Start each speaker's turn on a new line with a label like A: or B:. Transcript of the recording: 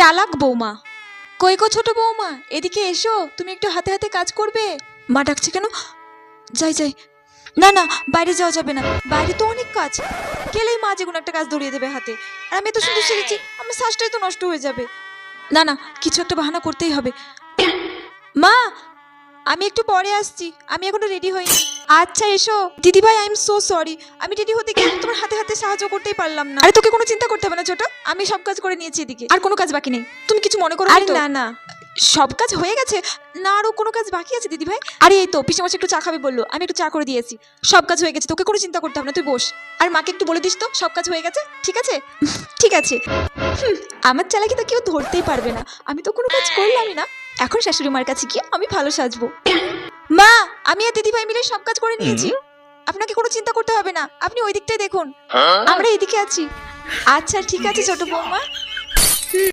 A: চালাক বৌমা। কই গো ছোট বৌমা, এদিকে এসো, তুমি একটু হাতে হাতে কাজ করবে। মা ডাকছে কেন? যাই যাই। না না, বাইরে যাওয়া যাবে না, বাইরে তো অনেক কাজ। গেলেই মা যে কোনো একটা কাজ ধরিয়ে দেবে হাতে, আর আমি তো শুধু সেরেছি, আমার শ্বাসটাই তো নষ্ট হয়ে যাবে। না না, কিছু একটা বাহানা করতেই হবে। মা, আমি একটু পরে আসছি, আমি এখনো রেডি হইনি। আচ্ছা এসো। দিদিভাই, আই এম সো সরি, আমি রেডি হতে গিয়ে তোমার হাতে হাতে সাহায্য করতেই পারলাম না। আরে তোকে কোনো চিন্তা করতে হবে না ছোট, আমি সব কাজ করে নিয়েছি এদিকে, আর কোনো কাজ বাকি নেই। তুমি কিছু মনে করো না তো? না না, সব কাজ হয়ে গেছে, না আরো কোনো কাজ বাকি আছে দিদিভাই। আরে এই তো পিসেমশাই একটু চা খাবে বললো, আমি একটু চা করে দিয়েছি। সব কাজ হয়ে গেছে, তোকে কোনো চিন্তা করতে হবে না, তুই বস। আর মাকে একটু বলে দিস তো সব কাজ হয়ে গেছে, ঠিক আছে? ঠিক আছে। আমার চালাকি তো কেউ ধরতেই পারবে না, আমি তো কোনো কাজ করলামই না। এখন শাশুড়ি মার কাছে গিয়ে আমি ভালো সাজবো। মা, আমি আর দিদিভাই মিলে সব কাজ করে নিয়েছি, আপনাকে কোনো চিন্তা করতে হবে না, আপনি ওই দিকটাই দেখুন, আমরা এদিকে আছি। আচ্ছা ঠিক আছে ছোট বৌমা।